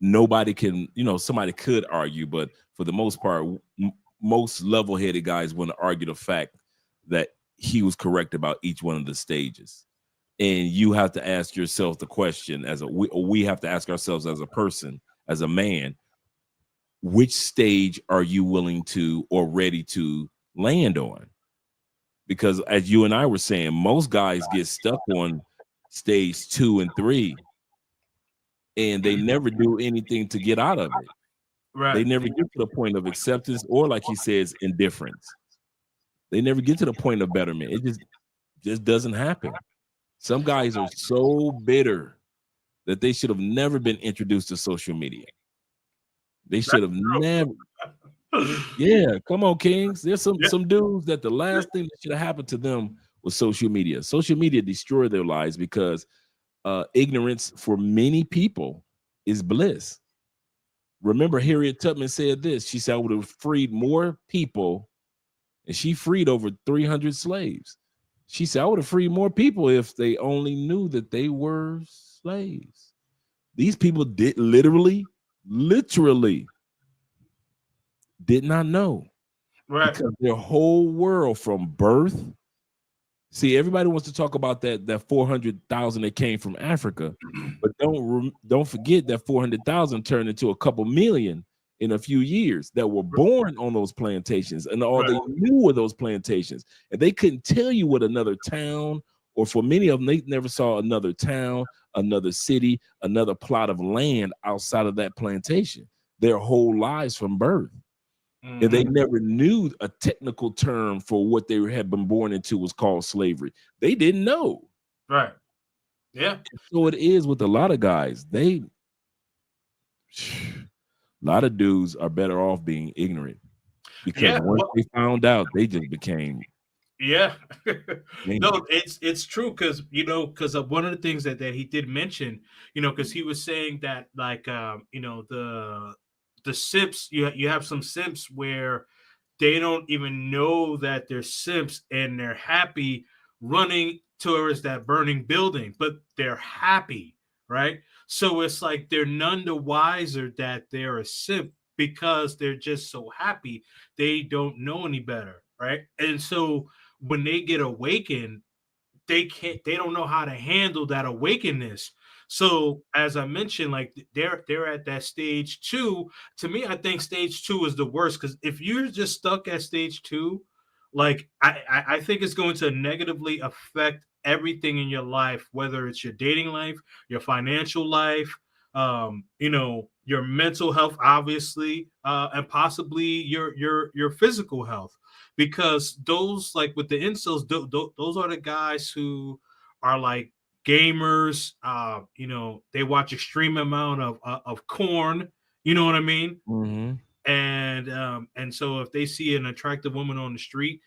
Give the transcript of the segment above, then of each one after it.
nobody can, somebody could argue, but for the most part, most level-headed guys want to argue the fact that he was correct about each one of the stages. And you have to ask yourself the question we have to ask ourselves as a person, as a man, which stage are you willing to or ready to land on? Because as you and I were saying, most guys get stuck on stage 2 and 3, and they never do anything to get out of it. They Right. never get to the point of acceptance, or like he says, indifference. They never get to the point of betterment. It just doesn't happen. Some guys are so bitter that they should have never been introduced to social media. They should have never. Yeah, come on, Kings. There's Yeah. some dudes that the last thing that should have happened to them was social media. Social media destroyed their lives because ignorance for many people is bliss. Remember, Harriet Tubman said this. She said, I would have freed more people, and she freed over 300 slaves. She said, I would have freed more people if they only knew that they were slaves. These people did literally did not know, Right. because their whole world from birth. See, everybody wants to talk about that 400,000 that came from Africa, but don't forget that 400,000 turned into a couple million in a few years that were born on those plantations, and all they knew were those plantations, and they couldn't tell you what another town, or for many of them, they never saw another town, another city, another plot of land outside of that plantation. Their whole lives from birth. And they never knew a technical term for what they had been born into was called slavery. They didn't know. Right. Yeah. So it is with a lot of guys. A lot of dudes are better off being ignorant, because Yeah. once they found out, they just became. Yeah. No, Dangerous. it's true, because because of one of the things that he did mention, because he was saying that, like, the simps, you have some simps where they don't even know that they're simps, and they're happy running towards that burning building, but they're happy, right? So it's like they're none the wiser that they're a simp, because they're just so happy. They don't know any better, right? And so when they get awakened, they don't know how to handle that awakeness. So as I mentioned, like, they're at that stage 2. To me, I think stage 2 is the worst, because if you're just stuck at stage 2, like, I think it's going to negatively affect everything in your life, whether it's your dating life, your financial life, your mental health, obviously, and possibly your physical health, because those, like, with the incels, those are the guys who are like gamers. They watch extreme amount of corn. You know what I mean? Mhm. And so if they see an attractive woman on the street,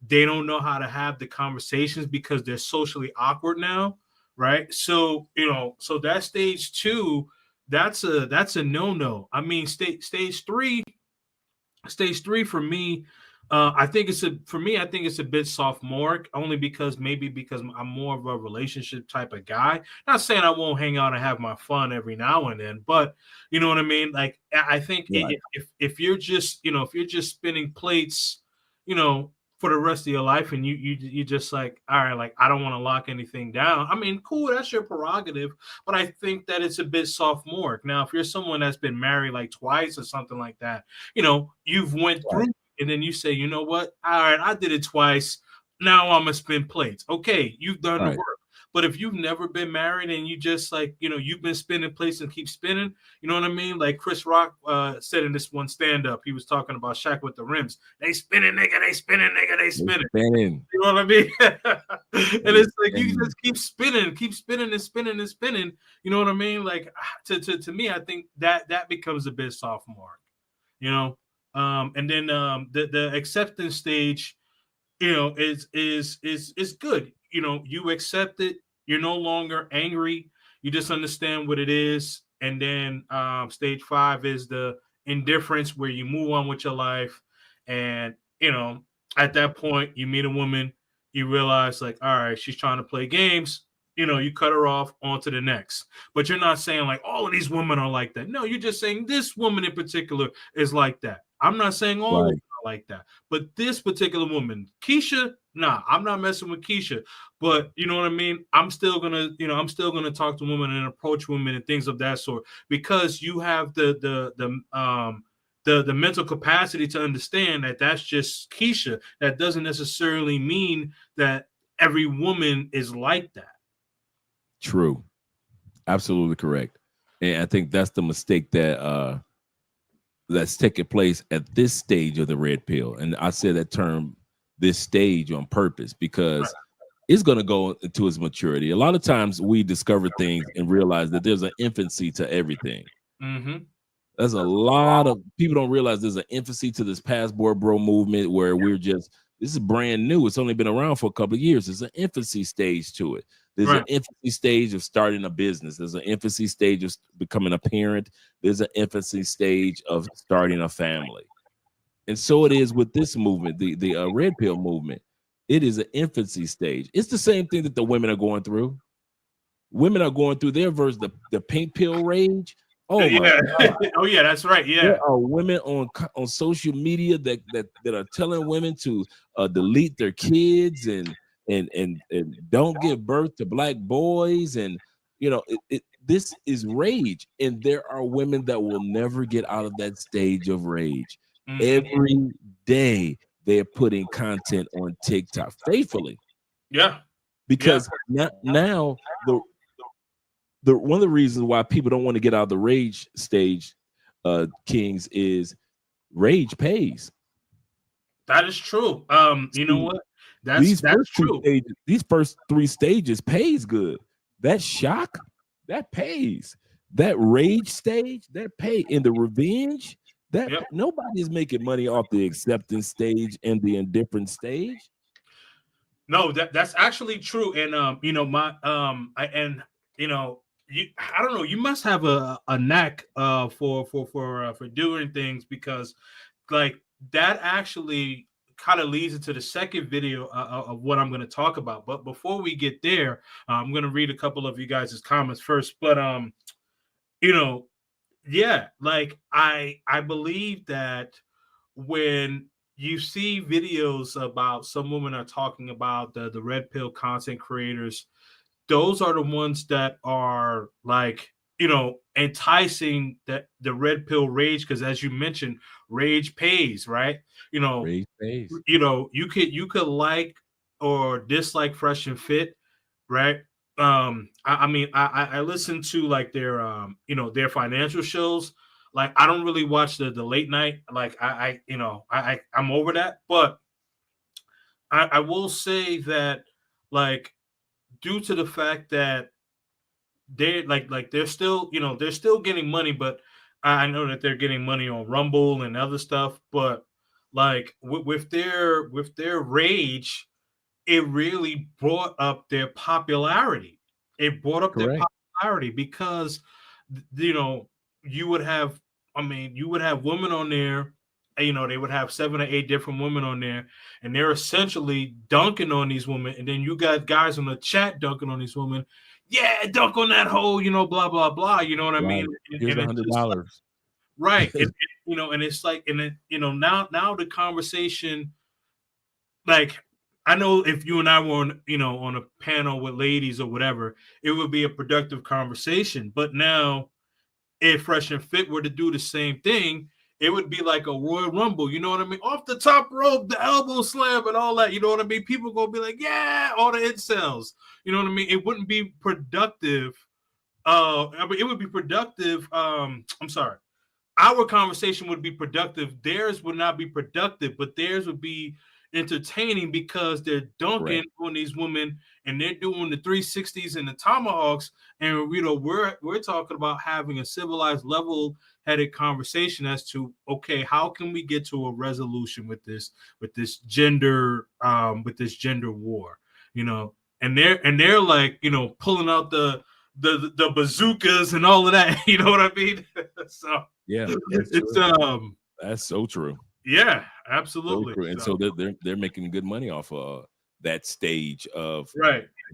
they don't know how to have the conversations because they're socially awkward now, right? So so that stage 2, that's a no. I mean, stage 3 for me, I think I think it's a bit sophomoric, only because maybe because I'm more of a relationship type of guy. Not saying I won't hang out and have my fun every now and then, but you know what I mean. Like, I think Right. if you're just if you're just spinning plates, you know, for the rest of your life, and you just like, all right, like, I don't want to lock anything down. I mean, cool, that's your prerogative, but I think that it's a bit sophomoric. Now, if you're someone that's been married like twice or something like that, you've went through, Right. and then you say, you know what? All right, I did it twice. Now I'm gonna spin plates. Okay, you've done the Right. work. But if you've never been married and you just like, you've been spinning plates and keep spinning, you know what I mean? Like Chris Rock said in this one stand up, he was talking about Shaq with the rims. They spinning, nigga, they spinning, nigga, they They spinning. spinning. You know what I mean? And They it's like you spinning. just keep spinning and spinning and spinning. You know what I mean? Like, to me, I think that becomes a bit sophomore. You know, and then the acceptance stage, is good. You accept it. You're no longer angry. You just understand what it is. And then stage 5 is the indifference, where you move on with your life. And at that point, you meet a woman, you realize, like, all right, she's trying to play games. you cut her off, on to the next. But you're not saying like all of these women are like that. No, you're just saying this woman in particular is like that. I'm not saying all women are like that, but this particular woman, Keisha, nah, I'm not messing with Keisha. But you know what I mean? I'm still gonna talk to women and approach women and things of that sort, because you have the mental capacity to understand that that's just Keisha. That doesn't necessarily mean that every woman is like that. True. Absolutely correct. And I think that's the mistake that's taking place at this stage of the red pill. And I say that term, this stage, on purpose, because it's going to go into its maturity. A lot of times we discover things and realize that there's an infancy to everything. Mm-hmm. There's a lot of people don't realize there's an infancy to this passport bro movement, where this is brand new. It's only been around for a couple of years. There's an infancy stage to it. There's an infancy stage of starting a business. There's an infancy stage of becoming a parent. There's an infancy stage of starting a family. And so it is with this movement, the red pill movement. It is an infancy stage. It's the same thing that the women are going through. Women are going through their version, the pink pill rage. Oh yeah. Oh yeah, that's right. Yeah, there are women on social media that are telling women to delete their kids and don't give birth to black boys, and this is rage. And there are women that will never get out of that stage of rage. Every day they're putting content on TikTok faithfully. Yeah, because now the one of the reasons why people don't want to get out of the rage stage, Kings, is rage pays. That is true. You know what? That's true. These first 3 stages pays good. That shock, that pays. That rage stage, that pay. In the revenge, nobody is making money off the acceptance stage and the indifference stage. No, that's actually true. And I don't know. You must have a knack for doing things, because like that actually kind of leads into the second video of what I'm going to talk about. But before we get there, I'm going to read a couple of you guys' comments first. But like I believe that when you see videos about some women are talking about the red pill content creators, those are the ones that are like, enticing the red pill rage, because as you mentioned, rage pays, right? Rage pays. You could like or dislike Fresh and Fit, right? I listen to like their their financial shows. Like I don't really watch the late night. Like I'm over that, but I will say that, like, due to the fact that they're they're still getting money, but I know that they're getting money on Rumble and other stuff. But like with their rage, it really brought up their popularity. It brought up their popularity because you would have women on there. They would have 7 or 8 different women on there, and they're essentially dunking on these women. And then you got guys on the chat dunking on these women. Yeah, dunk on that hoe, blah, blah, blah. You know what I mean? Here's $100. Right. And it's like, and then, now the conversation, like, I know if you and I were on a panel with ladies or whatever, it would be a productive conversation. But now, if Fresh and Fit were to do the same thing, it would be like a Royal Rumble, you know what I mean? Off the top rope, the elbow slam and all that, you know what I mean? People gonna be like, yeah, all the incels, you know what I mean? It wouldn't be productive. It would be productive. I'm sorry. Our conversation would be productive. Theirs would not be productive, but theirs would be entertaining because they're dunking on these women and they're doing the 360s and the tomahawks. And we're talking about having a civilized, level-headed conversation as to, okay, how can we get to a resolution with this gender war, and they're like, pulling out the bazookas and all of that, you know what I mean? So yeah, that's so true. Yeah, absolutely. So and so they're making good money off of that stage of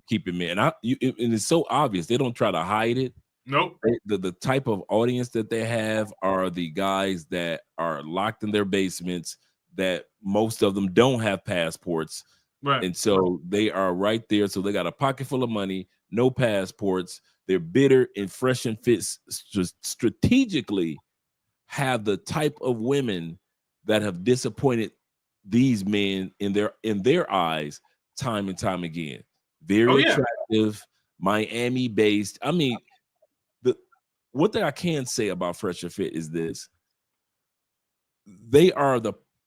keep it, man. And it's so obvious. They don't try to hide it. Nope. The type of audience that they have are the guys that are locked in their basements, that most of them don't have passports. Right. And so they are right there. So they got a pocket full of money, no passports. They're bitter and Fresh and Fit strategically have the type of women that have disappointed these men in their eyes time and time again. Very attractive, Miami based. I mean, what I can say about Fresh and Fit is this: they are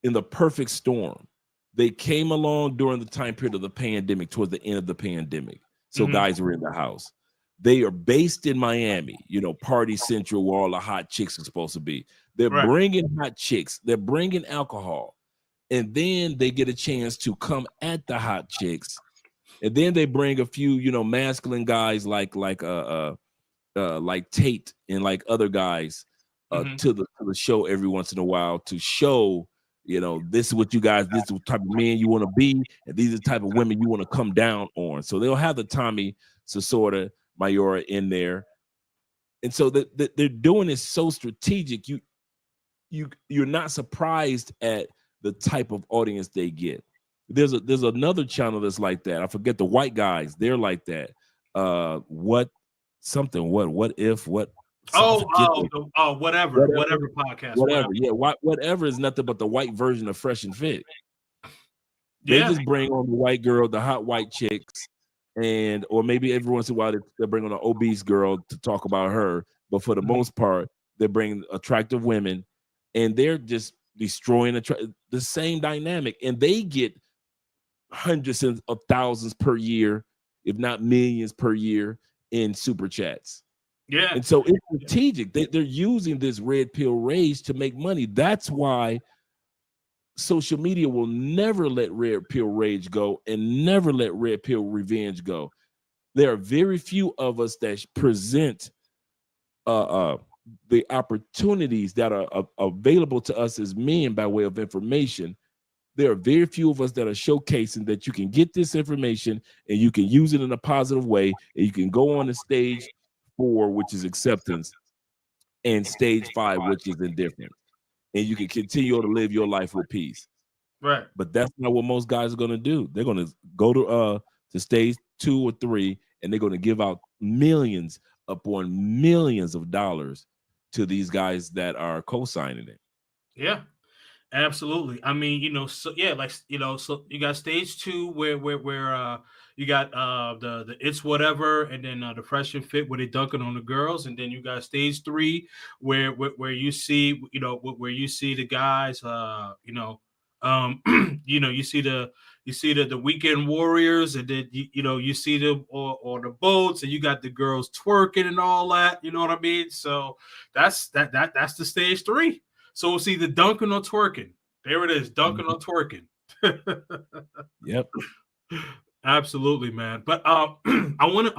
in the perfect storm. They came along during the time period of the pandemic, towards the end of the pandemic. So guys were in the house. They are based in Miami, Party Central, where all the hot chicks are supposed to be. They're bringing hot chicks. They're bringing alcohol. And then they get a chance to come at the hot chicks. And then they bring a few, masculine guys like Tate and like other guys to the show every once in a while to show, this is what you guys, this is the type of men you want to be, and these are the type of women you want to come down on. So they'll have the Tommy Sosorda Mayora in there. And so they're doing it so strategic. You're not surprised at the type of audience they get. There's another channel that's like that. I forget, the white guys, they're like that. Whatever. Whatever podcast. Whatever. Yeah, whatever is nothing but the white version of Fresh and Fit. They just bring on the white girl, the hot white chicks, or maybe every once in a while they bring on an obese girl to talk about her. But for the most part, they bring attractive women, and they're just destroying the same dynamic, and they get hundreds of thousands per year, if not millions per year, in super chats. Yeah. And so it's strategic. They're using this red pill rage to make money. That's why social media will never let red pill rage go and never let red pill revenge go. There are very few of us that present the opportunities that are available to us as men by way of information. There are very few of us that are showcasing that you can get this information and you can use it in a positive way, and you can go on to stage 4, which is acceptance, and stage 5, which is indifference, and you can continue to live your life with peace. Right. But that's not what most guys are going to do. They're going to go to stage 2 or 3, and they're going to give out millions upon millions of dollars to these guys that are co-signing it. Yeah. Absolutely. I mean, so you got stage 2 where you got the It's Whatever, and then the Fresh and Fit where they dunking on the girls, and then you got stage 3 where you see where you see the guys you see the Weekend Warriors, and then you see them on the boats, and you got the girls twerking and all that. You know what I mean? So that's the stage 3. So we'll see the dunking or twerking. There it is, dunking or twerking. Yep. Absolutely, man. But I want